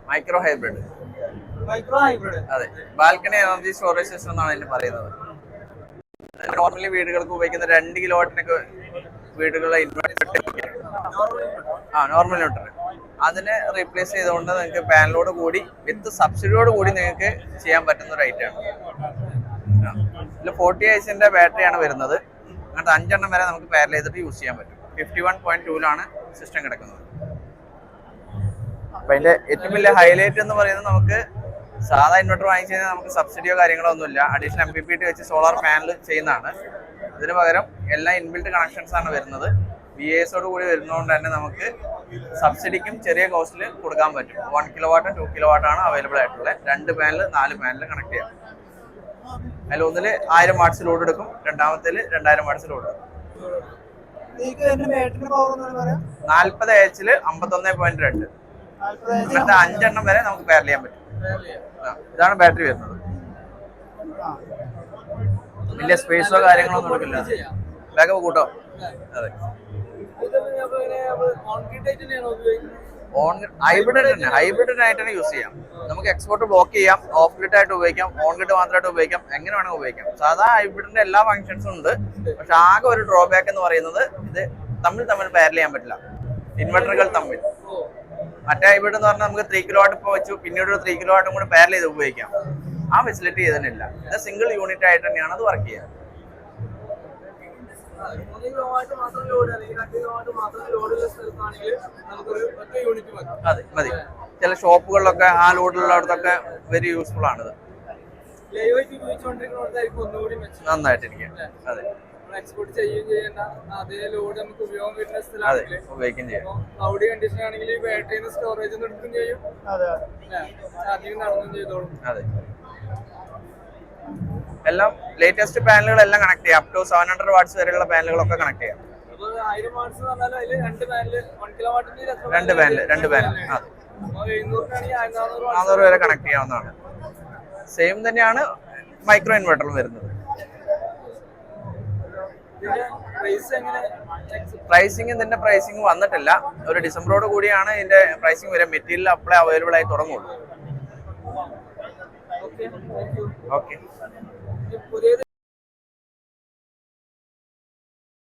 Micro hybrid. അതെ, balcony energy storage system എന്നാണ് അതിന് പറയുന്നത്. നോർമലി വീടുകൾക്ക് ഉപയോഗിക്കുന്ന 2 കിലോവാട്ടിനൊക്കെ വീടുകളിലെ ഇൻവെർട്ടർ, നോർമൽ ഇൻവെർട്ടർ, അതിനെ റീപ്ലേസ് ചെയ്തുകൊണ്ട് നിങ്ങൾക്ക് പാനലോട് കൂടി വിത്ത് സബ്സിഡിയോട് കൂടി നിങ്ങൾക്ക് ചെയ്യാൻ പറ്റുന്ന ഒരു ഐറ്റമാണ്. ഇതിൽ 40 Hന്റെ ബാറ്ററിയാണ് വരുന്നത്. അങ്ങനത്തെ 5 എണ്ണം വരെ നമുക്ക് പാരൽ ചെയ്തിട്ട് യൂസ് ചെയ്യാൻ പറ്റും. 51.2 സിസ്റ്റം കിടക്കുന്നത്. അപ്പൊ അതിന്റെ ഏറ്റവും വലിയ ഹൈലൈറ്റ് എന്ന് പറയുന്നത്, നമുക്ക് സാധാ ഇൻവെർട്ടർ വാങ്ങിച്ചു കഴിഞ്ഞാൽ നമുക്ക് സബ്സിഡിയോ കാര്യങ്ങളോ ഒന്നുമില്ല. അഡീഷണൽ MPPT വെച്ച് സോളാർ പാനൽ ചെയ്യുന്നതാണ്. ഇതിന് പകരം എല്ലാ ഇൻബിൽറ്റ് കണക്ഷൻസ് ആണ് വരുന്നത്. VASോട് കൂടി വരുന്നതുകൊണ്ട് തന്നെ നമുക്ക് സബ്സിഡിക്കും ചെറിയ കോസ്റ്റിൽ കൊടുക്കാൻ പറ്റും. 1 കിലോവാട്ട് 2 കിലോവാട്ട് ആണ് അവൈലബിൾ ആയിട്ടുള്ളത്. 2 പാനൽ 4 പാനൽ കണക്ട് ചെയ്യാം. അതിൽ ഒന്നില് 1000 വാട്ട്സ് ലോഡ് എടുക്കും, രണ്ടാമത്തേല് 2000 വാട്ട്സ് ലോഡ് എടുക്കും. 40 Hല് 51.2. അങ്ങനത്തെ 5 എണ്ണം വരെ നമുക്ക് പാരൽ ചെയ്യാൻ പറ്റും. ഇതാണ് ബാറ്ററി വരുന്നത്. വലിയ സ്പേസോ കാര്യങ്ങളോ ഒന്നും എടുക്കില്ല. ബാക്കപ്പ് കൂട്ടോ. അതെ, ഹൈബ്രിഡ് ആയിട്ടാണ് യൂസ് ചെയ്യാം. നമുക്ക് എക്സ്പോർട്ട് ബ്ലോക്ക് ചെയ്യാം, ഓഫ് ഗ്രിഡ് ആയിട്ട് ഉപയോഗിക്കാം, ഓൺ ഗ്രിഡ് മാത്രമായിട്ട് ഉപയോഗിക്കാം, എങ്ങനെ വേണമെങ്കിൽ ഉപയോഗിക്കാം. സാധാ ഹൈബ്രിഡിന്റെ എല്ലാ ഫംഗ്ഷൻസും ഉണ്ട്. പക്ഷെ ആകെ ഒരു ഡ്രോബാക്ക് എന്ന് പറയുന്നത്, ഇത് തമ്മിൽ പാരൽ ചെയ്യാൻ പറ്റില്ല, ഇൻവെർട്ടറുകൾ തമ്മിൽ. മറ്റേ ഹൈബ്രിഡ് എന്ന് പറഞ്ഞാൽ നമുക്ക് 3 കിലോവാട്ട് ഇപ്പോൾ വെച്ചു, പിന്നീട് ഒരു 3 കിലോവാട്ടും കൂടി പാരൽ ചെയ്ത് ഉപയോഗിക്കാം. ആ ഫെസിലിറ്റി ഇതിനില്ല. ഇത് സിംഗിൾ യൂണിറ്റ് ആയിട്ട് തന്നെയാണ് അത് വർക്ക് ചെയ്യുക. അതെ, മതി. ചില ഷോപ്പുകളിലൊക്കെ ആ ലോഡിലുള്ളടത്തൊക്കെ വെരി യൂസ്ഫുൾ ആണിത്. നന്നായിട്ടിരിക്കും. അതെ, എക്സ്പോർട്ട് ചെയ്യുകയും ചെയ്യേണ്ട അതേ ലോഡ് നമുക്ക് ഉപയോഗം വരുന്ന സ്ഥലമാണെങ്കിൽ ഉപയോഗിക്കുകയും ചെയ്യാം. ക്ലൗഡി കണ്ടീഷൻ ആണെങ്കിൽ ഈ ബാറ്ററിന്ന് സ്റ്റോറേജ് എടുക്കുകയും ചെയ്യും, ചാർജിങ് നടന്നും ചെയ്തോളും. അതെ, എല്ലാം ലേറ്റസ്റ്റ് പാനലുകളെല്ലാം കണക്ട് ചെയ്യാം. അപ് ടു 700 വാട്ട്സ് വരെയുള്ള പാനലുകളൊക്കെ കണക്ട് ചെയ്യാം. 1000 വാട്ട്സ് പറഞ്ഞാൽ അതിൽ 2 പാനൽ 1 കിലോവാട്ടിന്റെ 2 പാനൽ. അതെ, 400 വരെ കണക്ട് ചെയ്യാവുന്നതാണ്. സെയിം തന്നെയാണ് മൈക്രോ ഇൻവെർട്ടറും വരുന്നത്. പ്രൈസിങ് ഇതിന്റെ പ്രൈസിങ് വന്നിട്ടില്ല. ഒരു ഡിസംബറോട് കൂടിയാണ് ഇതിന്റെ പ്രൈസിങ് വരെ. മെറ്റീരിയൽ അപ്ലൈ അവൈലബിൾ ആയി തുടങ്ങുള്ളൂ. ഓക്കെ.